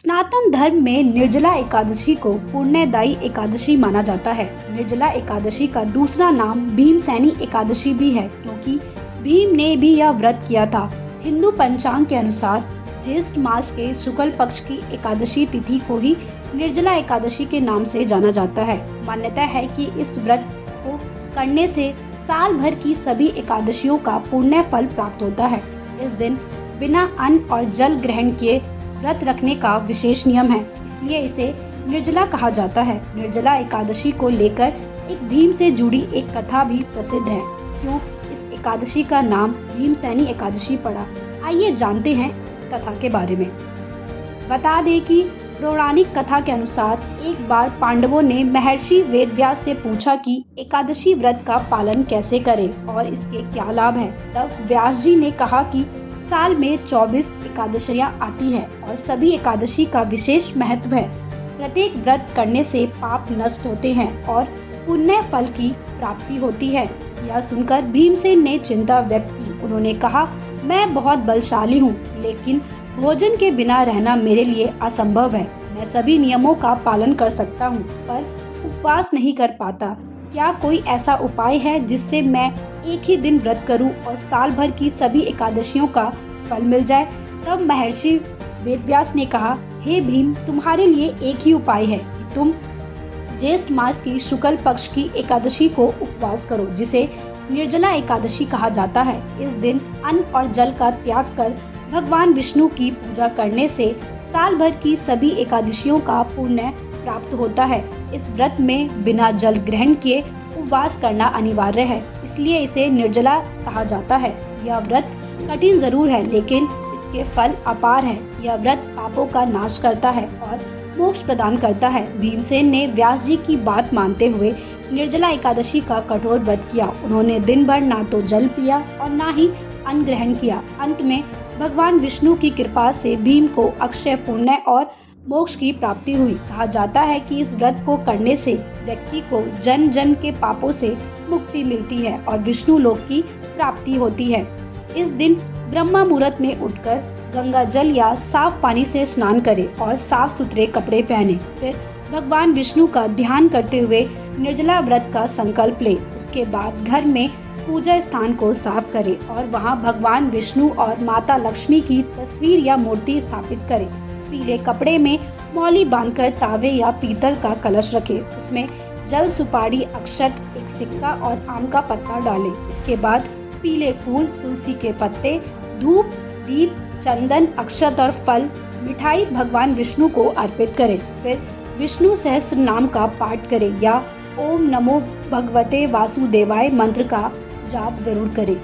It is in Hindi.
सनातन धर्म में निर्जला एकादशी को पुण्यदायी एकादशी माना जाता है। निर्जला एकादशी का दूसरा नाम भीमसेनी एकादशी भी है, क्योंकि भीम ने भी यह व्रत किया था। हिंदू पंचांग के अनुसार ज्येष्ठ मास के शुक्ल पक्ष की एकादशी तिथि को ही निर्जला एकादशी के नाम से जाना जाता है। मान्यता है कि इस व्रत को करने से साल भर की सभी एकादशियों का पुण्य फल प्राप्त होता है। इस दिन बिना अन्न और जल ग्रहण किए व्रत रखने का विशेष नियम है, इसलिए इसे निर्जला कहा जाता है। निर्जला एकादशी को लेकर एक भीम से जुड़ी एक कथा भी प्रसिद्ध है। क्यों इस एकादशी का नाम भीमसेनी एकादशी पड़ा, आइए जानते हैं इस कथा के बारे में। बता दें कि पौराणिक कथा के अनुसार एक बार पांडवों ने महर्षि वेदव्यास से पूछा कि एकादशी व्रत का पालन कैसे करें और इसके क्या लाभ हैं। तब व्यास जी ने कहा कि साल में 24 एकादशियां आती है और सभी एकादशी का विशेष महत्व है। प्रत्येक व्रत करने से पाप नष्ट होते हैं और पुण्य फल की प्राप्ति होती है। यह सुनकर भीमसेन ने चिंता व्यक्त की। उन्होंने कहा, मैं बहुत बलशाली हूँ, लेकिन भोजन के बिना रहना मेरे लिए असंभव है। मैं सभी नियमों का पालन कर सकता हूँ, पर उपवास नहीं कर पाता। क्या कोई ऐसा उपाय है जिससे मैं एक ही दिन व्रत करूं और साल भर की सभी एकादशियों का फल मिल जाए? तब महर्षि वेदव्यास ने कहा, हे भीम, तुम्हारे लिए एक ही उपाय है कि तुम ज्येष्ठ मास की शुक्ल पक्ष की एकादशी को उपवास करो, जिसे निर्जला एकादशी कहा जाता है। इस दिन अन्न और जल का त्याग कर भगवान विष्णु की पूजा करने से साल भर की सभी एकादशियों का पुण्य प्राप्त होता है। इस व्रत में बिना जल ग्रहण किए उपवास करना अनिवार्य है, इसलिए इसे निर्जला कहा जाता है। यह व्रत कठिन जरूर है, लेकिन इसके फल अपार हैं। यह व्रत पापों का नाश करता है और मोक्ष प्रदान करता है। भीमसेन ने व्यास जी की बात मानते हुए निर्जला एकादशी का कठोर व्रत किया। उन्होंने दिन भर ना तो जल पिया और ना ही अन्न ग्रहण किया। अंत में भगवान विष्णु की कृपा से भीम को अक्षय पुण्य और मोक्ष की प्राप्ति हुई। कहा जाता है कि इस व्रत को करने से व्यक्ति को जन्म जन्म के पापों से मुक्ति मिलती है और विष्णु लोक की प्राप्ति होती है। इस दिन ब्रह्म मुहूर्त में उठकर गंगा जल या साफ पानी से स्नान करें और साफ सुथरे कपड़े पहने। फिर भगवान विष्णु का ध्यान करते हुए निर्जला व्रत का संकल्प ले। उसके बाद घर में पूजा स्थान को साफ करें और वहां भगवान विष्णु और माता लक्ष्मी की तस्वीर या मूर्ति स्थापित करें। पीले कपड़े में मौली बांधकर तावे या पीतल का कलश रखें। उसमें जल, सुपारी, अक्षत, एक सिक्का और आम का पत्ता डालें। इसके बाद पीले फूल, तुलसी के पत्ते, धूप, दीप, चंदन, अक्षत और फल, मिठाई भगवान विष्णु को अर्पित करें। फिर विष्णु सहस्त्र नाम का पाठ करें या ओम नमो भगवते वासुदेवाय मंत्र का जाप जरूर करें।